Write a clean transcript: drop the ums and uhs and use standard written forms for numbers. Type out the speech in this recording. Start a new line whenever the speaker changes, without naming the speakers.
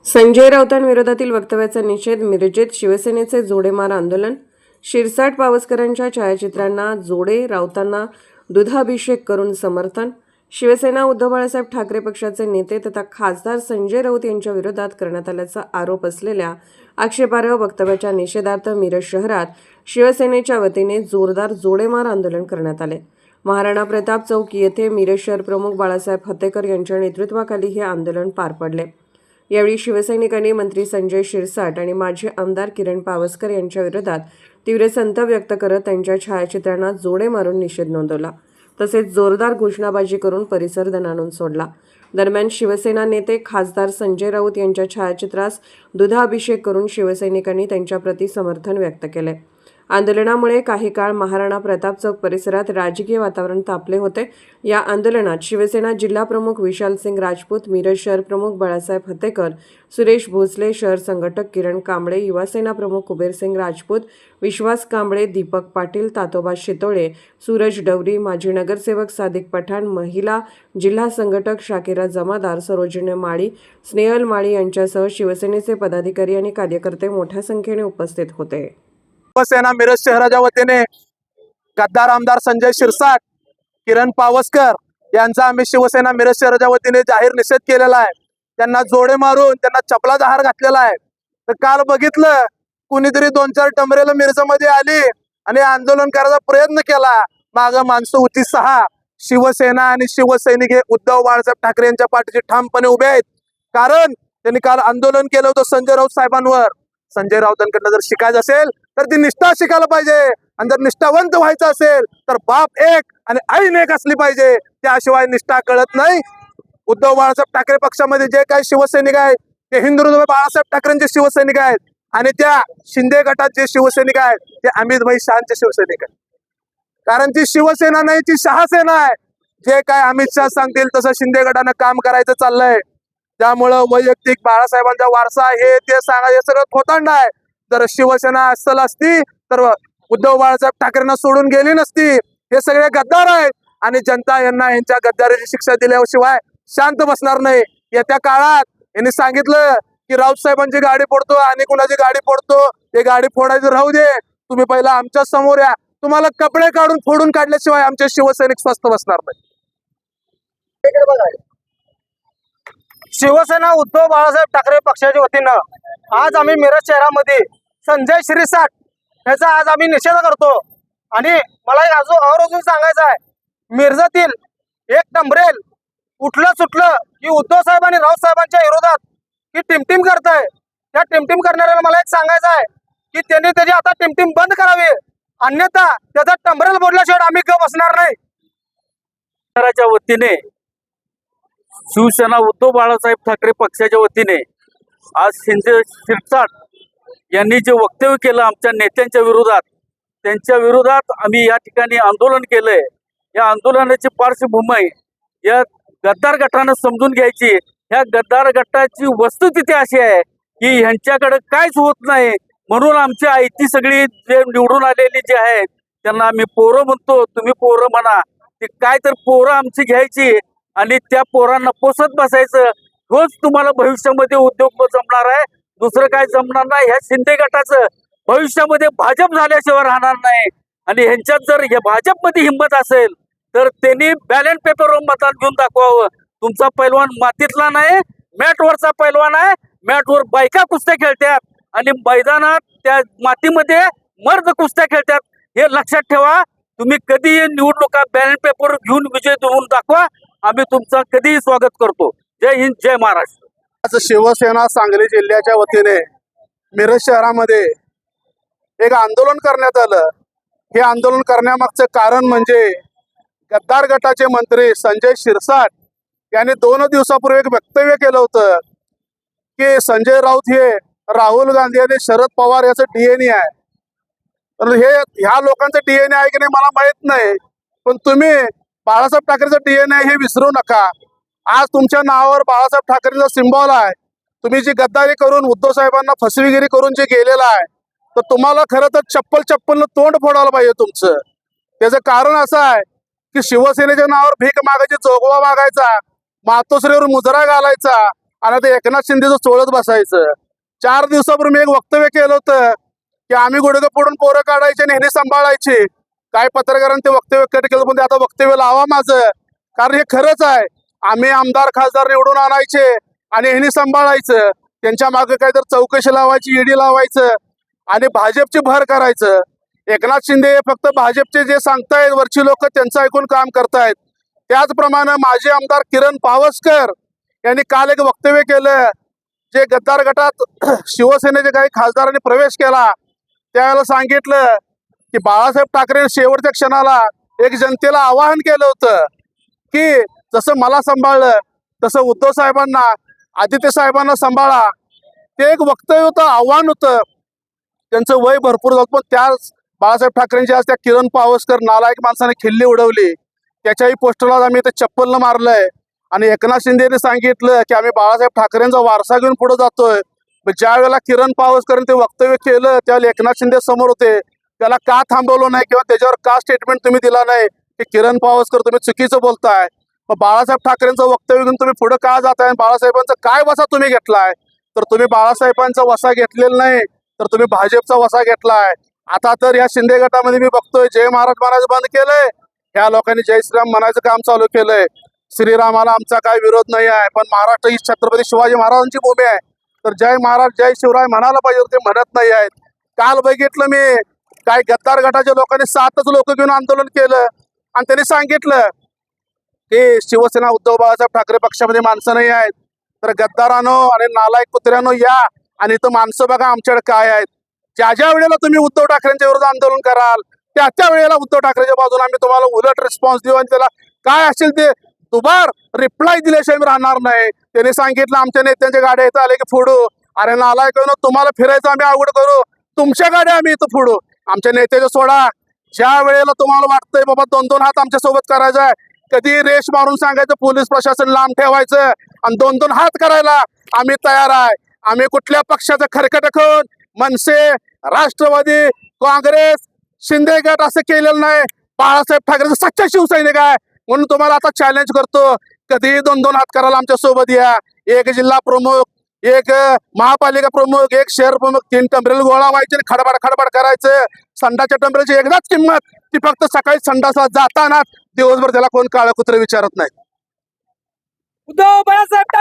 संजय राऊतांविरोधातील वक्तव्याचा निषेध मिरजेत शिवसेनेचे जोडेमार आंदोलन. शिरसाट पावसकरांच्या छायाचित्रांना जोडे, राऊतांना दुधाभिषेक करून समर्थन. शिवसेना उद्धव बाळासाहेब ठाकरे पक्षाचे नेते तथा खासदार संजय राऊत यांच्या विरोधात करण्यात आल्याचा आरोप असलेल्या आक्षेपार्ह वक्तव्याच्या निषेधार्थ मिरज शहरात शिवसेनेच्या वतीने जोरदार जोडेमार आंदोलन करण्यात आले. महाराणा प्रताप चौक येथे मिरज शहर प्रमुख बाळासाहेब हत्तेकर यांच्या नेतृत्वाखाली हे आंदोलन पार पडले. यावेळी शिवसैनिकांनी मंत्री संजय शिरसाट आणि माजी आमदार किरण पावसकर यांच्या विरोधात तीव्र संताप व्यक्त करत त्यांच्या छायाचित्रांना जोडे मारून निषेध नोंदवला. तसेच जोरदार घोषणाबाजी करून परिसर दणाणून सोडला. दरम्यान शिवसेना नेते खासदार संजय राऊत यांच्या छायाचित्रास दुधाभिषेक करून शिवसैनिकांनी त्यांच्याप्रती समर्थन व्यक्त केले. आंदोलनामुळे काही काळ महाराणा प्रताप चौक परिसरात राजकीय वातावरण तापले होते. या आंदोलनात शिवसेना जिल्हाप्रमुख विशालसिंग राजपूत, मिरज शहर प्रमुख बाळासाहेब हत्तेकर, सुरेश भोसले, शहर संघटक किरण कांबळे, युवासेना प्रमुख कुबेरसिंग राजपूत, विश्वास कांबळे, दीपक पाटील, तातोबा शितोळे, सूरज डवरी, माजी नगरसेवक सादिक पठाण, महिला जिल्हा संघटक शाकिरा जमादार, सरोजिनी माळी, स्नेहल माळी यांच्यासह शिवसेनेचे पदाधिकारी आणि कार्यकर्ते मोठ्या संख्येने उपस्थित होते.
शिवसेना मिरज शहराच्या वतीने गद्दार आमदार संजय शिरसाट, किरण पावसकर यांचा आम्ही शिवसेना मिरज शहराच्या वतीने जाहीर निषेध केलेला आहे. त्यांना जोडे मारून त्यांना चपलाचा हार घातलेला आहे. तर काल बघितलं कुणीतरी 2-4 टमरेला मिरजमध्ये आली आणि आंदोलन करायचा प्रयत्न केला. माग माणसं होती 6. शिवसेना आणि शिवसैनिक हे उद्धव बाळासाहेब ठाकरे यांच्या पाठीशी ठामपणे उभे आहेत. कारण त्यांनी काल आंदोलन केलं होतं संजय राऊत साहेबांवर. संजय राऊतांकडनं जर शिकायचं असेल तर ती निष्ठा शिकायला पाहिजे, आणि जर निष्ठावंत व्हायचं असेल तर बाप एक आणि आईन एक असली पाहिजे. त्याशिवाय निष्ठा कळत नाही. उद्धव बाळासाहेब ठाकरे पक्षामध्ये जे काही शिवसैनिक आहेत ते हिंदुत्व बाळासाहेब ठाकरेंचे शिवसैनिक आहेत, आणि त्या शिंदे गटात जे शिवसैनिक आहेत ते अमितभाई शहाचे शिवसैनिक आहेत. कारण ती शिवसेना नाही, ती शहासेना आहे. जे काय अमित शहा सांगतील तसं शिंदे गटानं काम करायचं चाललंय. त्यामुळं वैयक्तिक बाळासाहेबांचा वारसा हे ते सांगा हे सगळं खोतांड आहे. जर शिवसेना अस्सल असती तर उद्धव बाळासाहेब ठाकरेंना सोडून गेली नसती. हे सगळे गद्दार आहेत आणि जनता यांना यांच्या गद्दारीची शिक्षा दिल्याशिवाय शांत बसणार नाही. येत्या काळात यांनी सांगितलं की राऊत साहेबांची गाडी फोडतो आणि कुणाची गाडी फोडतो, ते गाडी फोडायचं राहू दे, तुम्ही पहिला आमच्या समोर या. तुम्हाला कपडे काढून फोडून काढल्याशिवाय आमचे शिवसैनिक स्वस्थ बसणार नाही.
शिवसेना उद्धव बाळासाहेब ठाकरे पक्षाच्या वतीनं आज आम्ही मिरज शहरामध्ये संजय शिरसाट याचा आज आम्ही निषेध करतो. आणि मला आवर्जून सांगायचं आहे, मिरजेतील एक टंबरेल उठलं सुटलं की उद्धव साहेब आणि राऊत साहेबांच्या विरोधात की टिमटिम करताय. त्या टिमटिम करणाऱ्याला मला एक सांगायचं आहे की त्यांनी त्याची आता टिमटिम बंद करावी, अन्यथा त्याचा टंबरेल बोलल्याशिवाय आम्ही गप बसणार नाही.
शहराच्या वतीने शिवसेना उद्धव बाळासाहेब ठाकरे पक्षाच्या वतीने आज संजय शिरसाट यांनी जे वक्तव्य केलं आमच्या नेत्यांच्या विरोधात, त्यांच्या विरोधात आम्ही या ठिकाणी आंदोलन केलंय. या आंदोलनाची पार्श्वभूमी या गद्दार गटानं समजून घ्यायची. ह्या गद्दार गटाची वस्तुस्थिती अशी आहे की ह्यांच्याकडे काहीच होत नाही, म्हणून आमची आयती सगळी जे निवडून आलेली जे आहेत त्यांना आम्ही पोरं म्हणतो. तुम्ही पोरं म्हणा, ते काय तर पोरं आमची घ्यायची आणि त्या पोरांना पोसत बसायचं. रोज तुम्हाला भविष्यामध्ये उद्योग जमणार आहे, दुसरं काय जमणार नाही. ह्या शिंदे गटाचं भविष्यामध्ये भाजप झाल्याशिवाय राहणार नाही. आणि ह्यांच्यात जर हे भाजपमध्ये हिंमत असेल तर त्यांनी बॅलेट पेपरवर मतदान घेऊन दाखवावं. तुमचा पैलवान मातीतला नाही, मॅटवरचा पैलवान आहे. मॅटवर बायका कुस्त्या खेळतात आणि मैदानात त्या मातीमध्ये मर्द कुस्त्या खेळतात. हे लक्षात ठेवा. तुम्ही कधी निवडणुका बॅलेट पेपर घेऊन विजय होऊन दाखवा. आम्ही तुमचं कधीही स्वागत करतो. जय हिंद, जय महाराष्ट्र.
आज शिवसेना सांगली जिल्ह्याच्या वतीने मिरज शहरामध्ये एक आंदोलन करण्यात आलं. हे आंदोलन करण्यामागचं कारण म्हणजे गद्दार गटाचे मंत्री संजय शिरसाट यांनी 2 दिवसापूर्वी एक वक्तव्य केलं होतं की संजय राऊत हे राहुल गांधी आणि शरद पवार याचं DNA आहे. तर हे ह्या लोकांचं DNA आहे की नाही मला माहित नाही, पण तुम्ही बाळासाहेब ठाकरेचं DNA हे विसरू नका. आज तुमच्या नावावर बाळासाहेब ठाकरेचा सिम्बॉल आहे. तुम्ही जी गद्दारी करून उद्धव साहेबांना फसवेगिरी करून जे गेलेला आहे, तर तुम्हाला खरं तर चप्पल तोंड फोडायला पाहिजे तुमचं. त्याचं कारण असं आहे की शिवसेनेच्या नावावर भीक मागायची, जोगवा मागायचा, मातोश्रीवर मुजरा घालायचा आणि ते एकनाथ शिंदेचं चोळत बसायचं. 4 दिवसापूर्वी मी एक वक्तव्य केलं होतं की आम्ही गुडघे फोडून पोरं काढायचे आणि ह्यांनी सांभाळायची. काय पत्रकारांनी ते वक्तव्य कट केलं, पण ते आता वक्तव्य लावा माझं, कारण हे खरंच आहे. आम्ही आमदार खासदार निवडून आणायचे आणि ह्यांनी सांभाळायचं. त्यांच्या मागे काहीतरी चौकशी लावायची, ईडी लावायचं आणि भाजपची भर करायचं. एकनाथ शिंदे हे फक्त भाजपचे जे सांगतायत वरची लोक त्यांचं ऐकून काम करतायत. त्याचप्रमाणे माजी आमदार किरण पावसकर यांनी काल एक वक्तव्य केलं, जे गद्दार गटात शिवसेनेचे काही खासदारांनी प्रवेश केला त्यावेळेला सांगितलं की बाळासाहेब ठाकरे शेवटच्या क्षणाला एक जनतेला आवाहन केलं होतं की जसं मला सांभाळलं तसं उद्धव साहेबांना, आदित्य साहेबांना सांभाळा. ते एक वक्तव्य होतं, आव्हान होतं. त्यांचं वय भरपूर झालं, पण त्याच बाळासाहेब ठाकरेंची आज त्या किरण पावसकर नालायक माणसाने खिल्ली उडवली. त्याच्याही पोस्टरला आम्ही इथं चप्पलनं मारलंय. आणि एकनाथ शिंदेने सांगितलं की आम्ही बाळासाहेब ठाकरेंचा वारसा घेऊन पुढे जातोय. ज्या वेळेला किरण पावसकरांनी ते वक्तव्य केलं त्यावेळेला एकनाथ शिंदे समोर होते. त्याला का थांबवलं नाही किंवा त्याच्यावर का स्टेटमेंट तुम्ही दिला नाही की किरण पावसकर तुम्ही चुकीचं बोलताय. मग बाळासाहेब ठाकरेंचं वक्तव्य घेऊन तुम्ही पुढे का जाताय, बाळासाहेबांचा काय वसा तुम्ही घेतलाय. तर तुम्ही बाळासाहेबांचा वसा घेतलेला नाही, तर तुम्ही भाजपचा वसा घेतलाय. आता तर या शिंदे गटामध्ये मी बघतोय जय महाराज म्हणायचं बंद केलंय. ह्या लोकांनी जय श्रीराम म्हणायचं काम चालू केलंय. श्रीरामाला आमचा काय विरोध नाही आहे, पण महाराष्ट्र ही छत्रपती शिवाजी महाराजांची भूमी आहे, तर जय महाराज जय शिवराय म्हणायला पाहिजे, ते म्हणत नाही आहेत. काल बघितलं मी काय गद्दार गटाच्या लोकांनी 7च लोक घेऊन आंदोलन केलं आणि त्यांनी सांगितलं की शिवसेना उद्धव बाळासाहेब ठाकरे पक्षामध्ये माणसं नाही आहेत, तर गद्दारानो आणि नालायक कुत्र्यानो या आणि इथं माणसं बघा आमच्याकडे काय आहेत. ज्या ज्या वेळेला तुम्ही उद्धव ठाकरेंच्या विरोधात आंदोलन कराल त्या वेळेला उद्धव ठाकरेच्या बाजूने आम्ही तुम्हाला उलट रिस्पॉन्स देऊ आणि त्याला काय असेल ते दुबार रिप्लाय दिल्याशिवाय मी राहणार नाही. त्यांनी सांगितलं आमच्या नेत्यांच्या गाड्या इथं आले की फोडू. अरे नालायक तुम्हाला फिरायचं आम्ही अवघड करू, तुमच्या गाड्या आम्ही इथं फोडू. आमच्या नेत्याच्या सोडा. ज्या वेळेला तुम्हाला वाटतंय बाबा 2-2 हात आमच्या सोबत करायचा आहे, कधी रेश मारून सांगायचं पोलीस प्रशासन लांब ठेवायचं आणि 2-2 हात करायला आम्ही तयार आहे. आम्ही कुठल्या पक्षाचं खरकट खाऊन मनसे, राष्ट्रवादी, काँग्रेस, शिंदे गट असं केलेलं नाही. बाळासाहेब ठाकरेचं सच्चा शिवसैनिक आहे. म्हणून तुम्हाला आता चॅलेंज करतो, कधी 2-2 हात करायला आमच्या सोबत या. एक जिल्हा प्रमुख, एक महापालिका प्रमुख, एक शहर प्रमुख, 3 टंबरेल गोळा व्हायचे आणि खडबड खडबड करायचं. संडाच्या टंबरेलची एकदाच किंमत, ती फक्त सकाळी संडासला जाताना, दिवसभर त्याला कोण काळं कुत्रं विचारत नाही.
उद्धव बाळासाहेब